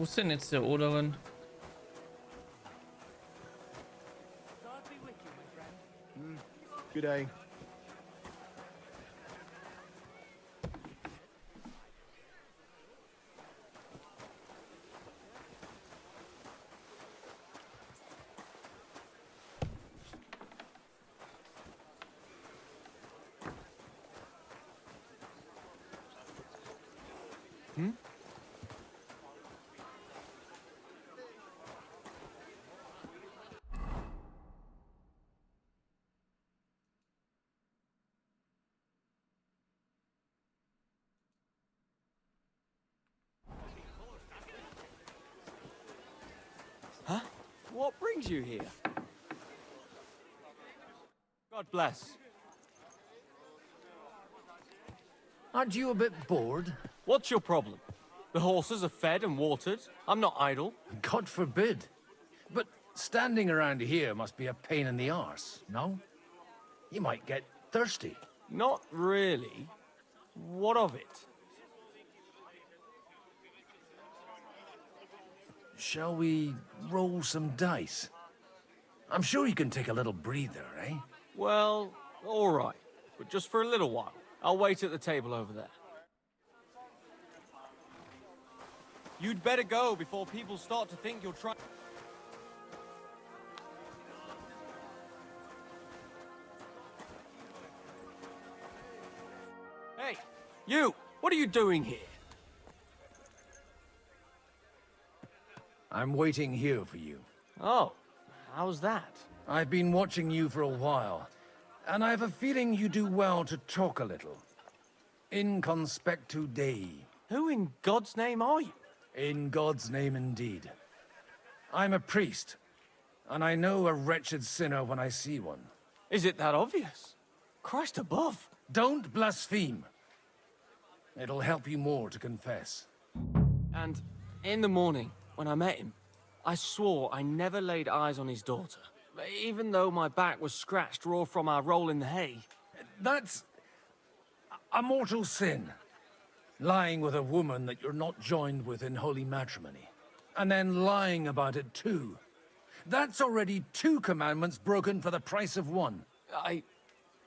Wo ist denn jetzt der Oderin? Good day. Huh? What brings you here? God bless. Aren't you a bit bored? What's your problem? The horses are fed and watered. I'm not idle. God forbid. But standing around here must be a pain in the arse, no? You might get thirsty. Not really. What of it? Shall we roll some dice? I'm sure you can take a little breather, eh? Well, all right. But just for a little while. I'll wait at the table over there. You'd better go before people start to think you're trying... Hey, you! What are you doing here? I'm waiting here for you. Oh, how's that? I've been watching you for a while, and I have a feeling you do well to talk a little. In conspectu Dei. Who in God's name are you? In God's name indeed. I'm a priest, and I know a wretched sinner when I see one. Is it that obvious? Christ above. Don't blaspheme. It'll help you more to confess. And in the morning, when I met him, I swore I never laid eyes on his daughter. Even though my back was scratched raw from our roll in the hay. That's a mortal sin. Lying with a woman that you're not joined with in holy matrimony. And then lying about it too. That's already 2 commandments broken for the price of 1.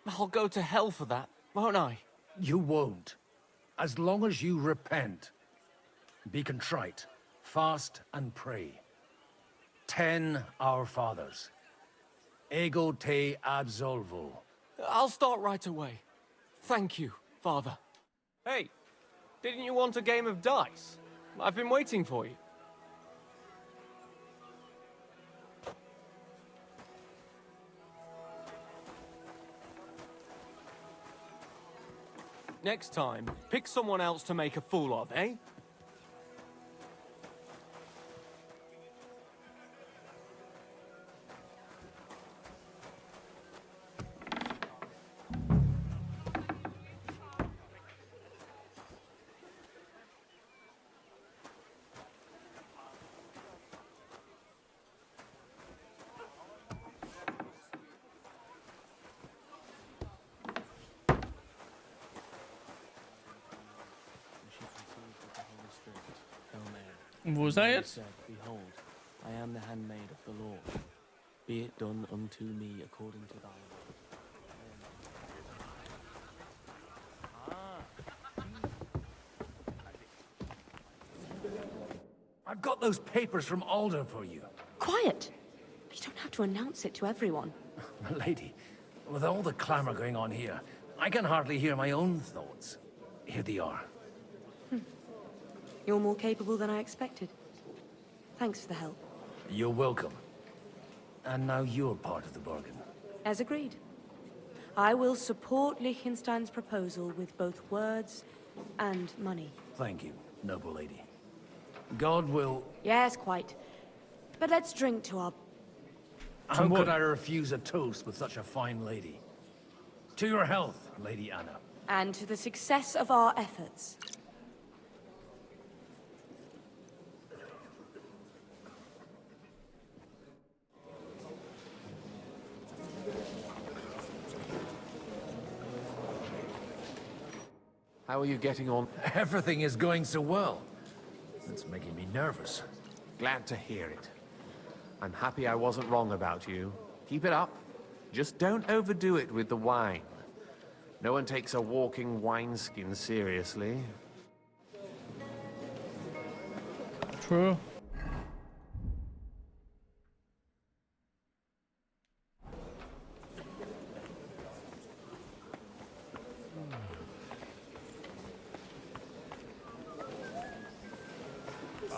I'll go to hell for that, won't I? You won't. As long as you repent. Be contrite, fast and pray. 10 Our Fathers. Ego te absolvo. I'll start right away. Thank you, Father. Hey, didn't you want a game of dice? I've been waiting for you. Next time, pick someone else to make a fool of, eh? Wo ist er jetzt? Behold, I am the handmaid of the Lord. Be it done unto me according to thy word. I've got those papers from Alder for you. Quiet! You don't have to announce it to everyone. Lady, with all the clamor going on here, I can hardly hear my own thoughts. Here they are. You're more capable than I expected. Thanks for the help. You're welcome. And now you're part of the bargain. As agreed. I will support Liechtenstein's proposal with both words and money. Thank you, noble lady. God will... Yes, quite. But let's drink to our... How could I refuse a toast with such a fine lady? To your health, Lady Anna. And to the success of our efforts. How are you getting on? Everything is going so well. accent's making me nervous. Glad to hear it. I'm happy I wasn't wrong about you. Keep it up. Just don't overdo it with the wine. No one takes a walking wineskin seriously. True.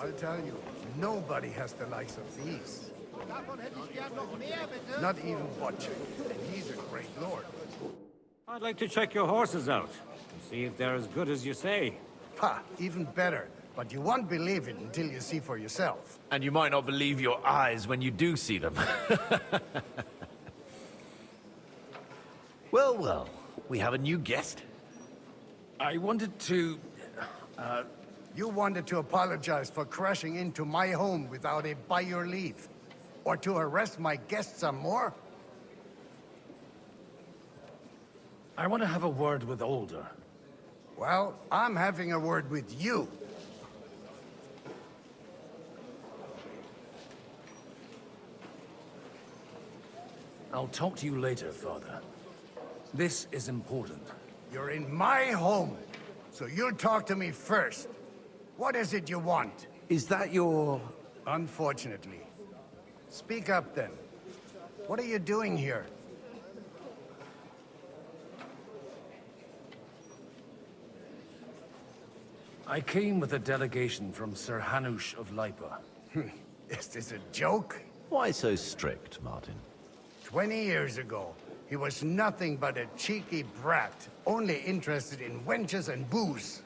I'll tell you, nobody has the likes of these. Not even Butcher, and he's a great lord. I'd like to check your horses out and see if they're as good as you say. Ha, even better. But you won't believe it until you see for yourself. And you might not believe your eyes when you do see them. Well, well, we have a new guest. I wanted to... You wanted to apologize for crashing into my home without a by your leave. Or to arrest my guests some more? I want to have a word with Older. Well, I'm having a word with you. I'll talk to you later, Father. This is important. You're in my home, so you'll talk to me first. What is it you want? Is that your... Unfortunately. Speak up, then. What are you doing here? I came with a delegation from Sir Hanush of Lipa. Is this a joke? Why so strict, Martin? 20 years ago, he was nothing but a cheeky brat, only interested in wenches and booze.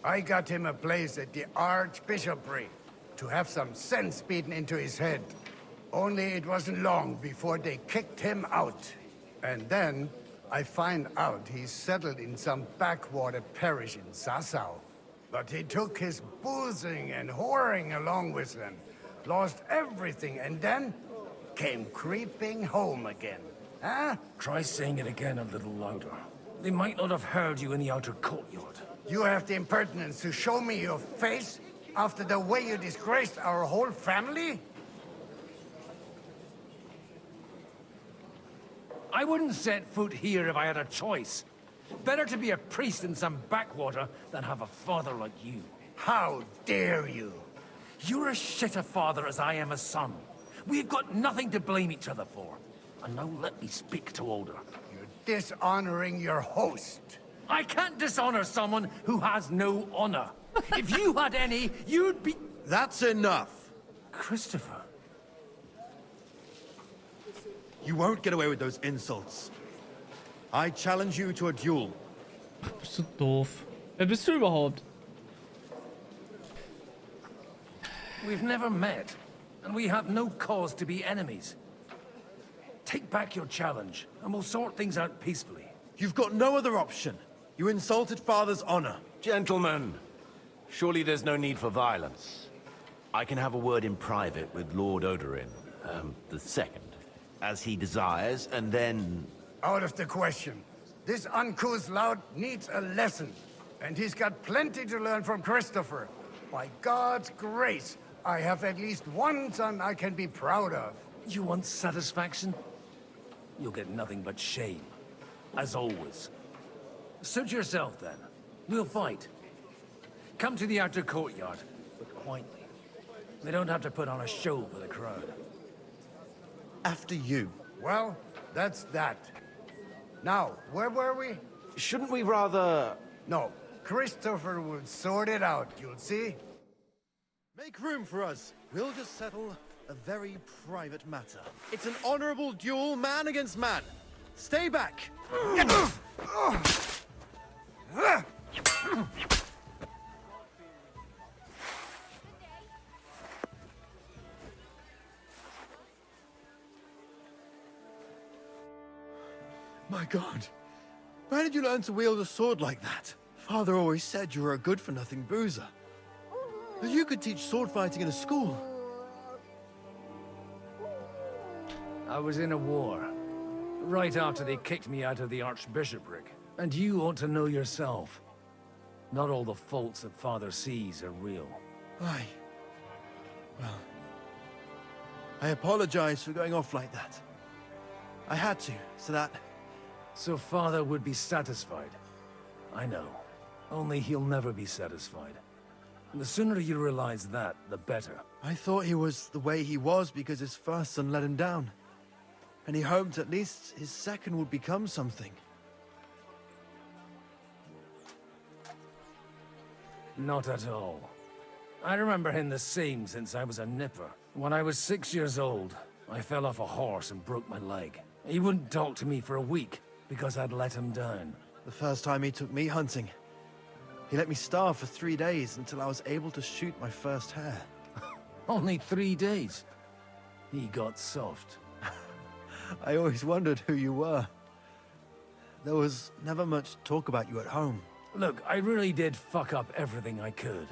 I got him a place at the Archbishopric to have some sense beaten into his head. Only it wasn't long before they kicked him out. And then I find out he's settled in some backwater parish in Sassau. But he took his boozing and whoring along with him, lost everything, and then came creeping home again. Huh? Try saying it again a little louder. They might not have heard you in the outer courtyard. You have the impertinence to show me your face after the way you disgraced our whole family? I wouldn't set foot here if I had a choice. Better to be a priest in some backwater than have a father like you. How dare you? You're as shit a father as I am a son. We've got nothing to blame each other for. And now let me speak to Older. You're dishonoring your host. I can't dishonor someone who has no honor. If you had any, you'd be... That's enough. Christopher. You won't get away with those insults. I challenge you to a duel. Bist du doof? Wer bist du überhaupt? We've never met, and we have no cause to be enemies. Take back your challenge, and we'll sort things out peacefully. You've got no other option. You insulted Father's honor. Gentlemen, surely there's no need for violence. I can have a word in private with Lord Odorin, the second, as he desires, and then... Out of the question. This uncouth lout needs a lesson. And he's got plenty to learn from Christopher. By God's grace, I have at least one son I can be proud of. You want satisfaction? You'll get nothing but shame. As always. Suit yourself, then. We'll fight. Come to the outer courtyard, but quietly. They don't have to put on a show for the crowd. After you. Well, that's that. Now, where were we? Shouldn't we rather... No, Christopher will sort it out, you'll see. Make room for us. We'll just settle a very private matter. It's an honorable duel, man against man. Stay back. My God. Where did you learn to wield a sword like that? Father always said you were a good-for-nothing boozer. That you could teach sword fighting in a school. I was in a war. Right after they kicked me out of the Archbishopric. And you ought to know yourself. Not all the faults that Father sees are real. I... Well... I apologize for going off like that. I had to, so that... So father would be satisfied. I know. Only he'll never be satisfied. And the sooner you realize that, the better. I thought he was the way he was because his first son let him down. And he hoped at least his second would become something. Not at all. I remember him the same since I was a nipper. When I was 6 years old, I fell off a horse and broke my leg. He wouldn't talk to me for a week because I'd let him down. The first time he took me hunting, he let me starve for 3 days until I was able to shoot my first hare. Only 3 days. He got soft. I always wondered who you were. There was never much talk about you at home. Look, I really did fuck up everything I could.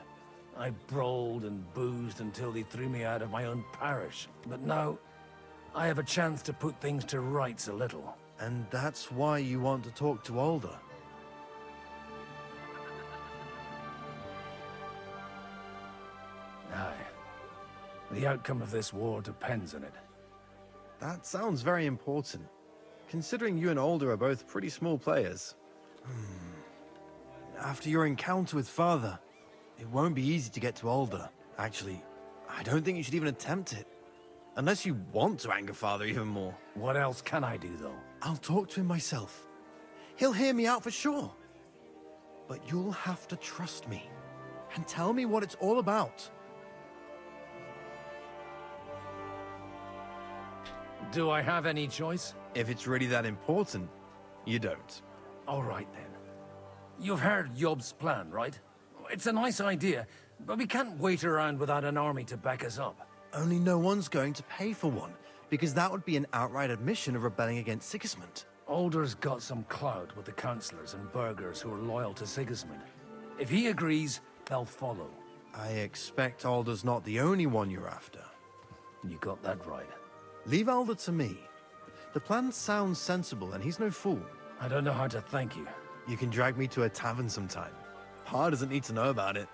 I brawled and boozed until they threw me out of my own parish. But now, I have a chance to put things to rights a little. And that's why you want to talk to Alder. Aye. The outcome of this war depends on it. That sounds very important, considering you and Alder are both pretty small players. After your encounter with Father, it won't be easy to get to Alder. Actually, I don't think you should even attempt it. Unless you want to anger Father even more. What else can I do, though? I'll talk to him myself. He'll hear me out for sure. But you'll have to trust me and tell me what it's all about. Do I have any choice? If it's really that important, you don't. All right, then. You've heard Yob's plan, right? It's a nice idea, but we can't wait around without an army to back us up. Only no one's going to pay for one, because that would be an outright admission of rebelling against Sigismund. Alder's got some clout with the councillors and burghers who are loyal to Sigismund. If he agrees, they'll follow. I expect Alder's not the only one you're after. You got that right. Leave Alder to me. The plan sounds sensible, and he's no fool. I don't know how to thank you. You can drag me to a tavern sometime. Pa doesn't need to know about it.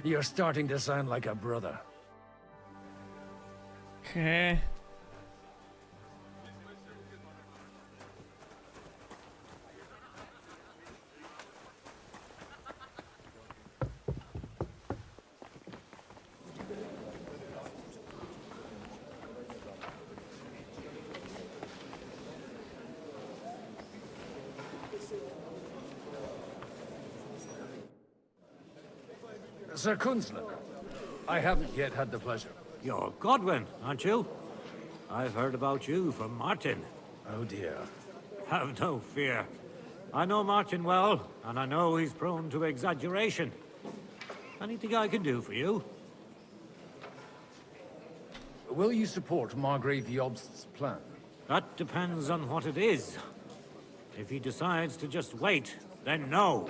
You're starting to sound like a brother. Okay. Sir Kunzler, I haven't yet had the pleasure. You're Godwin, aren't you? I've heard about you from Martin. Oh dear. Have no fear. I know Martin well, and I know he's prone to exaggeration. Anything I can do for you? Will you support Margrave Yobst's plan? That depends on what it is. If he decides to just wait, then no.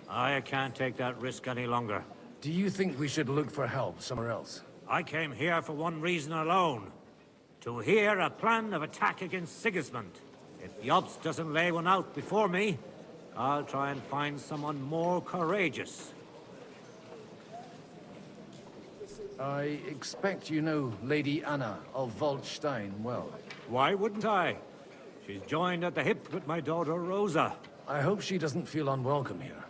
I can't take that risk any longer. Do you think we should look for help somewhere else? I came here for one reason alone. To hear a plan of attack against Sigismund. If Jobst doesn't lay one out before me, I'll try and find someone more courageous. I expect you know Lady Anna of Waldstein well. Why wouldn't I? She's joined at the hip with my daughter Rosa. I hope she doesn't feel unwelcome here.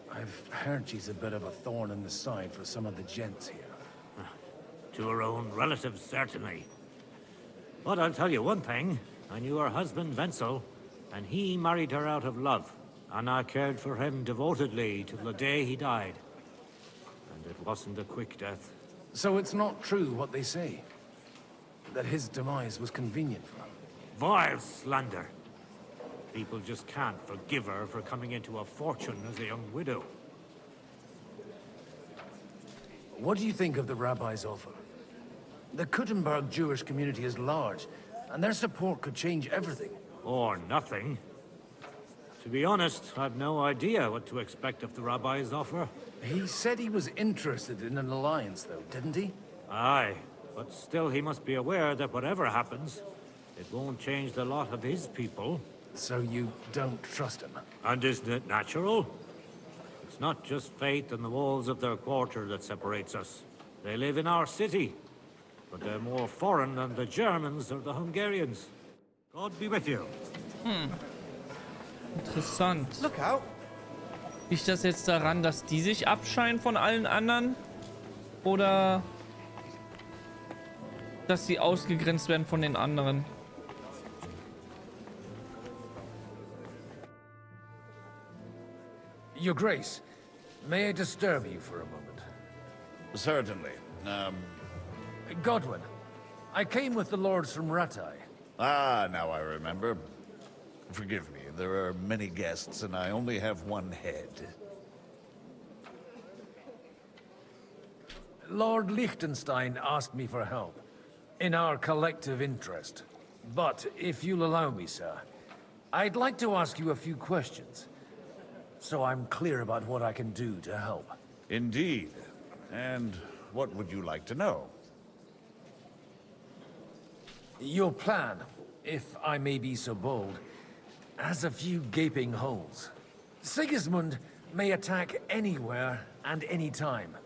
I've heard she's a bit of a thorn in the side for some of the gents here. To her own relatives, certainly. But I'll tell you one thing. I knew her husband, Wenzel, and he married her out of love. And I cared for him devotedly till the day he died. And it wasn't a quick death. So it's not true what they say? That his demise was convenient for him? Vile slander. People just can't forgive her for coming into a fortune as a young widow. What do you think of the rabbi's offer? The Kuttenberg Jewish community is large, and their support could change everything. Or nothing. To be honest, I've no idea what to expect of the rabbi's offer. He said he was interested in an alliance, though, didn't he? Aye, but still he must be aware that whatever happens, it won't change the lot of his people. So you don't trust him? And isn't it natural? It's It's not just fate and the walls of their quarter that separates us. They live in our city, but they're more foreign than the Germans or the Hungarians. God be with you. Interessant. Look out! Liegt das jetzt daran, dass die sich abscheiden von allen anderen? Oder dass sie ausgegrenzt werden von den anderen? Your Grace, may I disturb you for a moment? Certainly. Godwin, I came with the lords from Rattay. Now I remember. Forgive me, there are many guests and I only have one head. Lord Liechtenstein asked me for help, in our collective interest. But if you'll allow me, sir, I'd like to ask you a few questions, so I'm clear about what I can do to help. Indeed. And what would you like to know? Your plan, if I may be so bold, has a few gaping holes. Sigismund may attack anywhere and any time,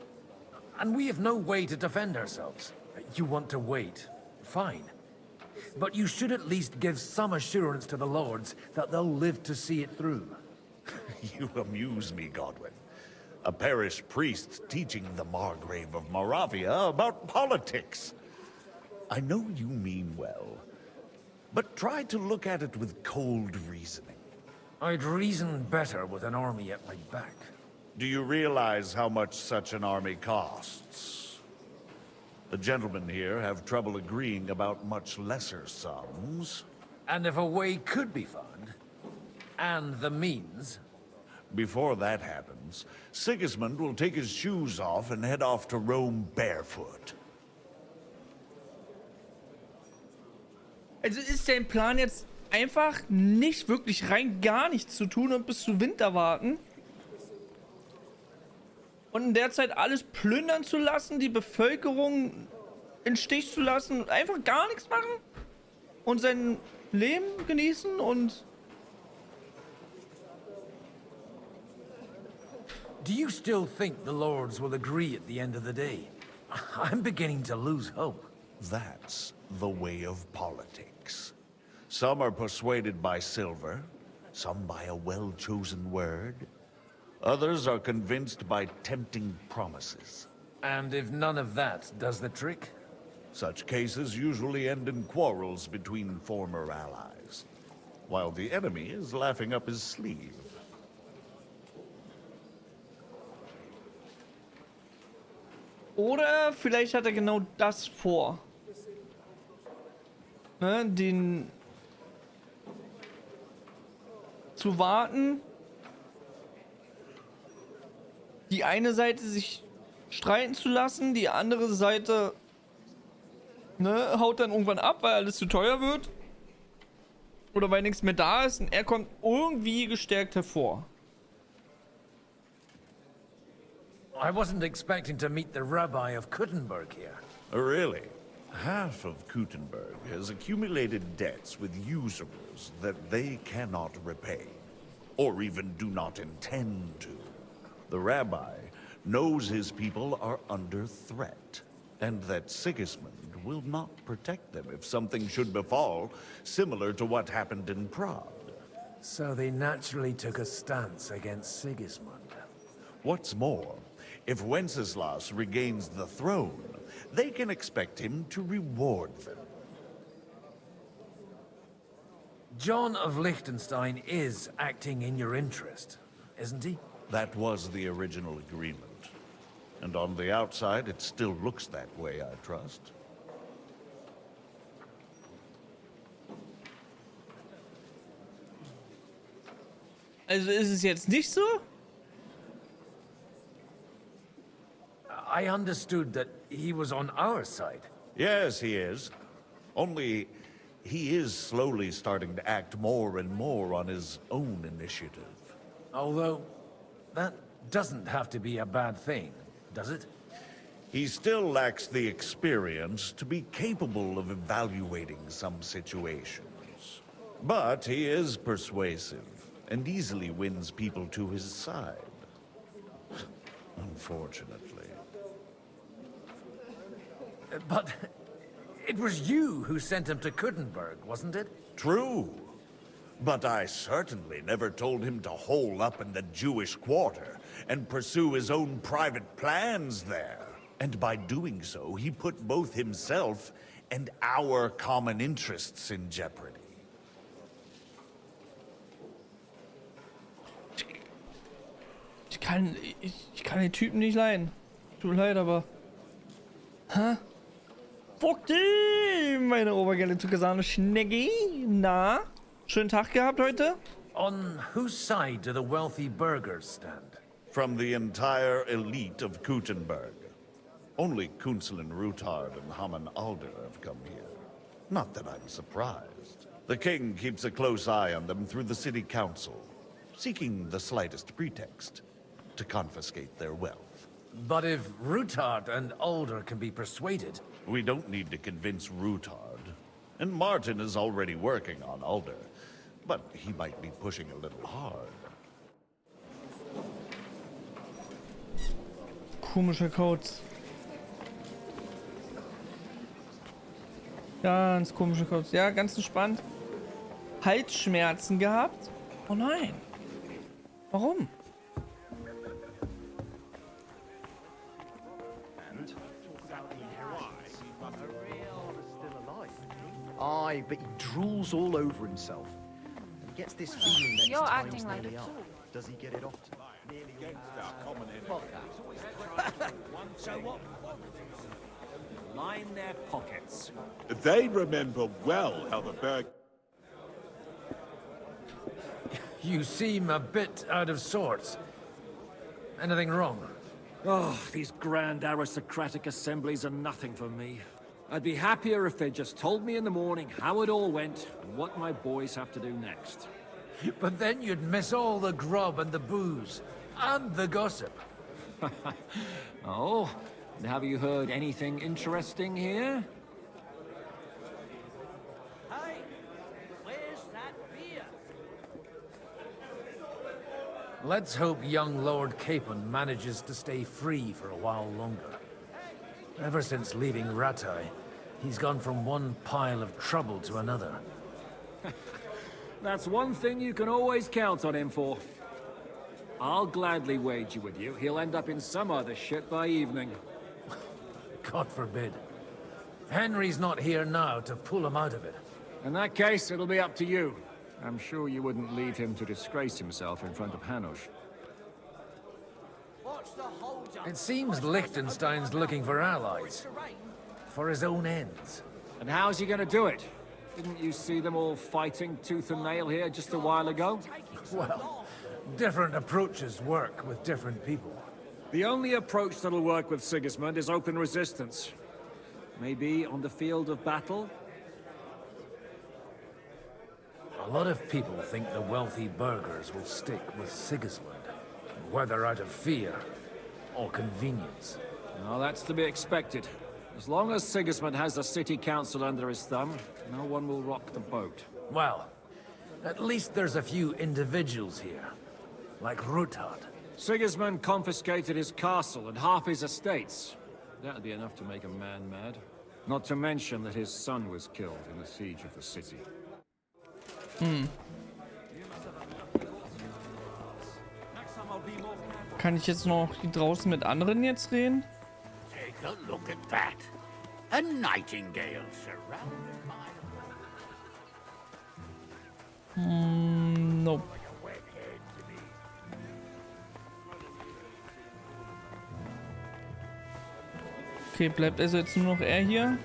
and we have no way to defend ourselves. You want to wait? Fine. But you should at least give some assurance to the lords that they'll live to see it through. You amuse me, Godwin. A parish priest teaching the Margrave of Moravia about politics. I know you mean well, but try to look at it with cold reasoning. I'd reason better with an army at my back. Do you realize how much such an army costs? The gentlemen here have trouble agreeing about much lesser sums. And if a way could be found, and the means, Before that happens, Sigismund will take his shoes off and head off to Rome barefoot. Also ist dein Plan jetzt einfach nicht wirklich rein gar nichts zu tun und bis zu Winter warten? Und in der Zeit alles plündern zu lassen, die Bevölkerung in Stich zu lassen, einfach gar nichts machen? Und sein Leben genießen und... do you still think the lords will agree at the end of the day? I'm beginning to lose hope. That's the way of politics. Some are persuaded by silver, some by a well-chosen word. Others are convinced by tempting promises. And if none of that does the trick? Such cases usually end in quarrels between former allies, while the enemy is laughing up his sleeve. Oder vielleicht hat er genau das vor. Ne, den... zu warten. Die eine Seite sich streiten zu lassen, die andere Seite... ne, haut dann irgendwann ab, weil alles zu teuer wird. Oder weil nichts mehr da ist und er kommt irgendwie gestärkt hervor. I wasn't expecting to meet the rabbi of Kuttenberg here. Really? Half of Kuttenberg has accumulated debts with usurers that they cannot repay, or even do not intend to. The rabbi knows his people are under threat, and that Sigismund will not protect them if something should befall, similar to what happened in Prague. So they naturally took a stance against Sigismund. What's more, if Wenceslas regains the throne, they can expect him to reward them. John of Liechtenstein is acting in your interest, isn't he? That was the original agreement. And on the outside, it still looks that way, I trust. Also ist es jetzt nicht so? I understood that he was on our side. Yes, he is. Only, he is slowly starting to act more and more on his own initiative. Although, that doesn't have to be a bad thing, does it? He still lacks the experience to be capable of evaluating some situations. But he is persuasive, and easily wins people to his side. Unfortunately. But it was you who sent him to Kuttenberg, wasn't it? True. But I certainly never told him to hole up in the Jewish quarter and pursue his own private plans there. And by doing so, he put both himself and our common interests in jeopardy. Ich kann den Typen nicht leiden. Tut mir leid, aber... Hä? Okay, meine Obergelle Tukasane Schneggi. Na? Schönen Tag gehabt heute? On whose side do the wealthy burghers stand? From the entire elite of Kuttenberg. Only Kunzelin Rutard and Haman Alder have come here. Not that I'm surprised. The king keeps a close eye on them through the city council, seeking the slightest pretext to confiscate their wealth. But if Rutard and Alder can be persuaded... We don't need to convince Rutard. And Martin is already working on Alder. But he might be pushing a little hard. Komische Codes. Ganz komische Codes. Ja, ganz entspannt. Halsschmerzen gehabt? Oh nein. Warum? Aye, but he drools all over himself. He gets this feeling that his You're time's acting like nearly a up. fool. Does he get it often? So what? Line their pockets. They remember well how the Berg... You seem a bit out of sorts. Anything wrong? Oh, these grand aristocratic assemblies are nothing for me. I'd be happier if they just told me in the morning how it all went and what my boys have to do next. But then you'd miss all the grub and the booze. And the gossip. Oh, and have you heard anything interesting here? Hey, where's that beer? Let's hope young Lord Capon manages to stay free for a while longer. Ever since leaving Ratai, he's gone from one pile of trouble to another. That's one thing you can always count on him for. I'll gladly wager with you he'll end up in some other shit by evening. God forbid. Henry's not here now to pull him out of it. In that case, it'll be up to you. I'm sure you wouldn't leave him to disgrace himself in front of Hanush. It seems Liechtenstein's looking for allies. For his own ends. And how's he gonna do it? Didn't you see them all fighting tooth and nail here just a while ago? Well, different approaches work with different people. The only approach that'll work with Sigismund is open resistance. Maybe on the field of battle? A lot of people think the wealthy burghers will stick with Sigismund, whether out of fear or convenience. No, that's to be expected. As long as Sigismund has the city council under his thumb, no one will rock the boat. Well, at least there's a few individuals here, like Rutard. Sigismund confiscated his castle and half his estates. That'd be enough to make a man mad. Not to mention that his son was killed in the siege of the city. Kann ich jetzt noch draußen mit anderen jetzt reden? Take a look at that. A nightingale surrounded by... Nope. Okay, bleibt also jetzt nur noch er hier.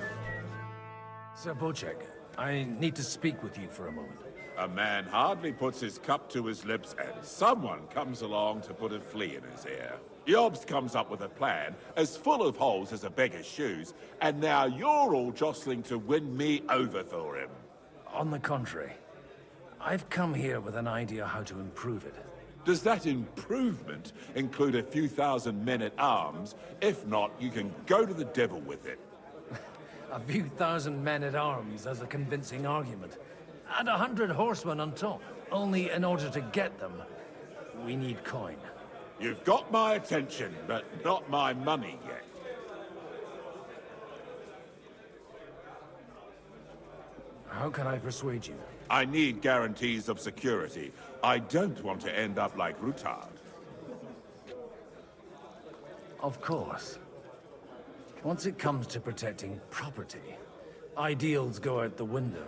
Sir Bocek, I need to speak with you for a moment. A man hardly puts his cup to his lips and someone comes along to put a flea in his ear. Jobst comes up with a plan as full of holes as a beggar's shoes, and now you're all jostling to win me over for him. On the contrary, I've come here with an idea how to improve it. Does that improvement include a few thousand men-at-arms? If not, you can go to the devil with it. A few thousand men-at-arms as a convincing argument. And 100 horsemen on top. Only in order to get them, we need coin. You've got my attention, but not my money yet. How can I persuade you? I need guarantees of security. I don't want to end up like Rutard. Of course. Once it comes to protecting property, ideals go out the window.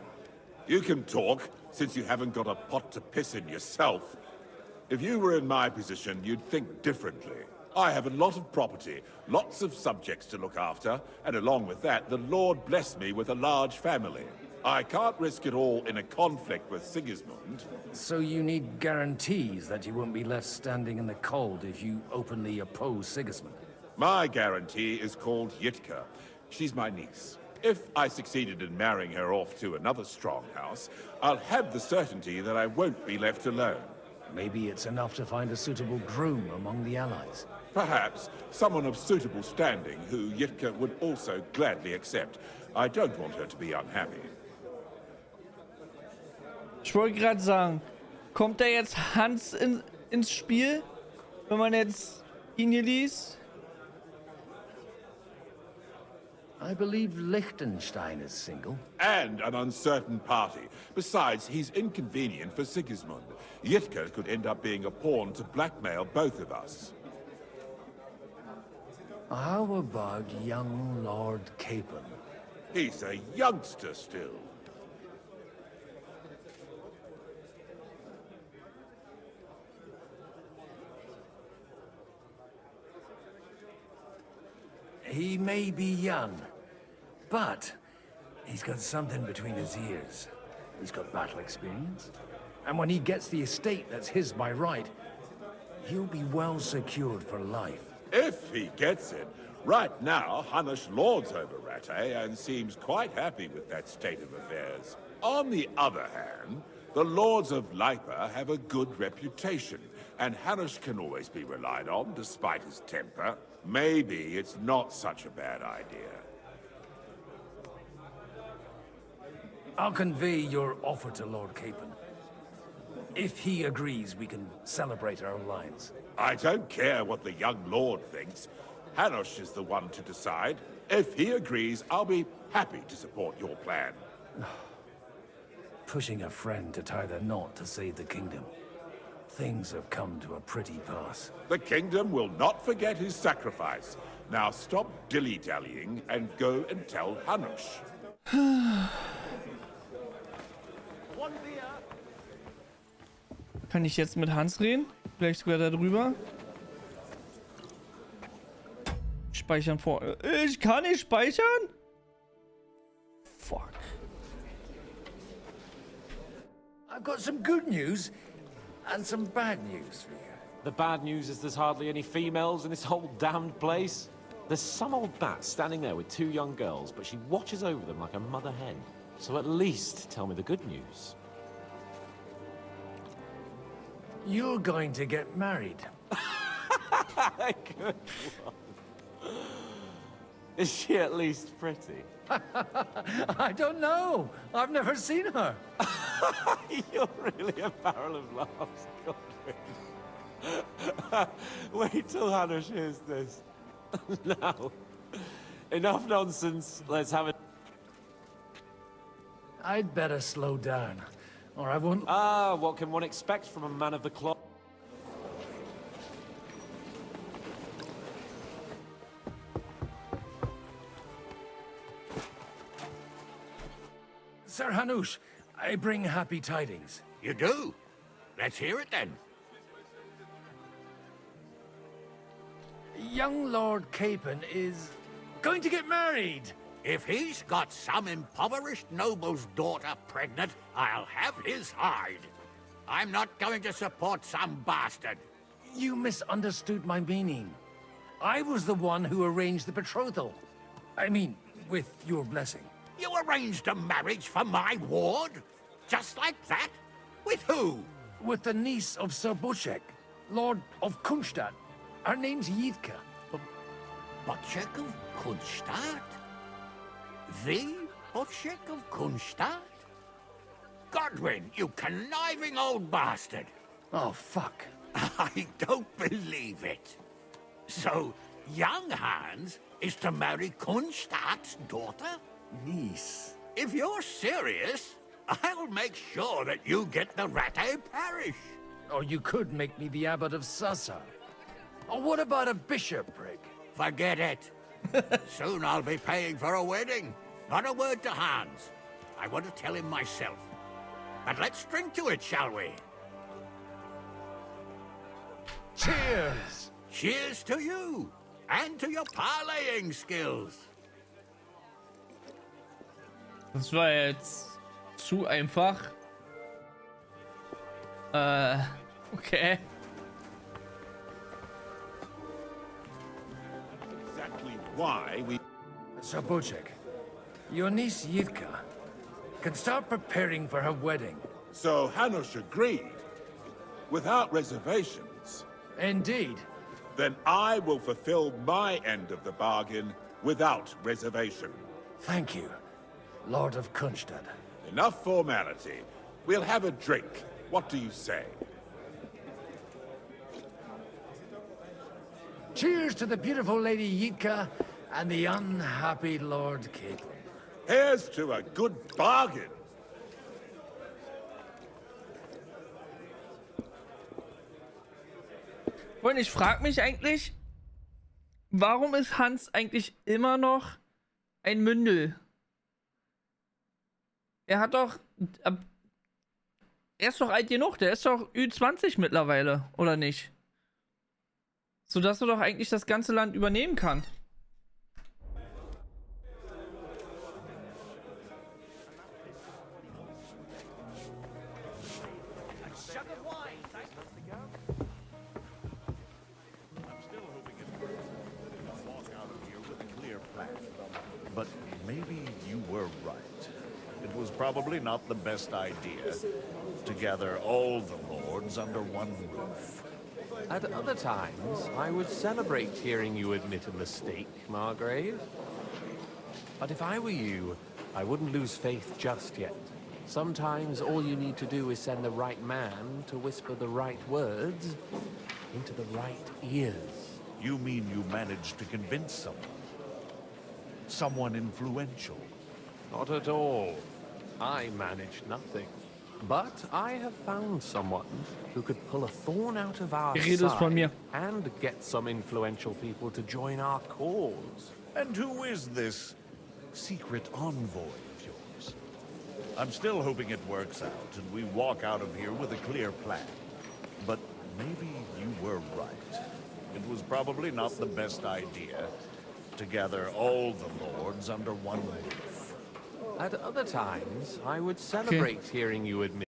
You can talk, since you haven't got a pot to piss in yourself. If you were in my position, you'd think differently. I have a lot of property, lots of subjects to look after, and along with that, the Lord blessed me with a large family. I can't risk it all in a conflict with Sigismund. So you need guarantees that you won't be left standing in the cold if you openly oppose Sigismund. My guarantee is called Yitka. She's my niece. If I succeeded in marrying her off to another strong house, I'll have the certainty that I won't be left alone. Maybe it's enough to find a suitable groom among the allies. Perhaps someone of suitable standing who Yitka would also gladly accept. I don't want her to be unhappy. Ich wollte gerade sagen, kommt da jetzt Hans ins Spiel, wenn man jetzt ihn hier liest? I believe Liechtenstein is single. And an uncertain party. Besides, he's inconvenient for Sigismund. Yitka could end up being a pawn to blackmail both of us. How about young Lord Capon? He's a youngster still. He may be young, but he's got something between his ears. He's got battle experience. And when he gets the estate that's his by right, he'll be well secured for life. If he gets it. Right now, Hanush lords over Rattay and seems quite happy with that state of affairs. On the other hand, the lords of Lipa have a good reputation, and Hanush can always be relied on despite his temper. Maybe it's not such a bad idea. I'll convey your offer to Lord Capon. If he agrees, we can celebrate our alliance. I don't care what the young lord thinks. Hanush is the one to decide. If he agrees, I'll be happy to support your plan. Pushing a friend to tie the knot to save the kingdom. Things have come to a pretty pass. The kingdom will not forget his sacrifice. Now stop dilly-dallying and go and tell Hanush. Kann ich jetzt mit Hans reden? Vielleicht sogar darüber. Speichern vor. Ich kann nicht speichern? Fuck. I've got some good news and some bad news for you. The bad news is there's hardly any females in this whole damned place. There's some old bat standing there with two young girls, but she watches over them like a mother hen. So at least tell me the good news. You're going to get married. Good one. Is she at least pretty? I don't know. I've never seen her. You're really a barrel of laughs, Godwin. Wait till Hanush hears this. Now, enough nonsense. Let's have it. I'd better slow down, or I won't... Ah, what can one expect from a man of the cloth? Sir Hanush, I bring happy tidings. You do? Let's hear it then. Young Lord Capon is going to get married. If he's got some impoverished noble's daughter pregnant, I'll have his hide. I'm not going to support some bastard. You misunderstood my meaning. I was the one who arranged the betrothal. I mean, with your blessing. You arranged a marriage for my ward? Just like that? With who? With the niece of Sir Bushek, Lord of Kunstadt. Her name's Yitka. Bushek of Kunstadt? The Bushek of Kunstadt? Godwin, you conniving old bastard! Oh, fuck. I don't believe it. So, young Hans is to marry Kunstadt's daughter? Niece. If you're serious, I'll make sure that you get the Rattay parish. Or you could make me the abbot of Sassa. Or what about a bishopric? Forget it. Soon I'll be paying for a wedding. Not a word to Hans. I want to tell him myself. But let's drink to it, shall we? Cheers! Cheers to you, and to your parleying skills. Das war jetzt zu einfach. Okay. Exactly why we... So, Bocek, your niece Yitka can start preparing for her wedding. So Hanush agreed, without reservations. Indeed. Then I will fulfill my end of the bargain without reservation. Thank you, Lord of Kunstad. Enough formality. We'll have a drink. What do you say? Cheers to the beautiful Lady Yitka and the unhappy Lord Caitlin. Here's to a good bargain. Und ich frage mich eigentlich, warum ist Hans eigentlich immer noch ein Mündel? Er hat doch... Er ist doch alt genug, der ist doch Ü20 mittlerweile, oder nicht? Sodass er doch eigentlich das ganze Land übernehmen kann. But maybe you were right. It was probably not the best idea to gather all the lords under one roof. At other times, I would celebrate hearing you admit a mistake, Margrave. But if I were you, I wouldn't lose faith just yet. Sometimes all you need to do is send the right man to whisper the right words into the right ears. You mean you managed to convince someone? Someone influential? Not at all. I managed nothing. But I have found someone who could pull a thorn out of our side and get some influential people to join our cause. And who is this secret envoy of yours? I'm still hoping it works out and we walk out of here with a clear plan. But maybe you were right. It was probably not the best idea to gather all the lords under one roof. At other times, I would celebrate hearing you admit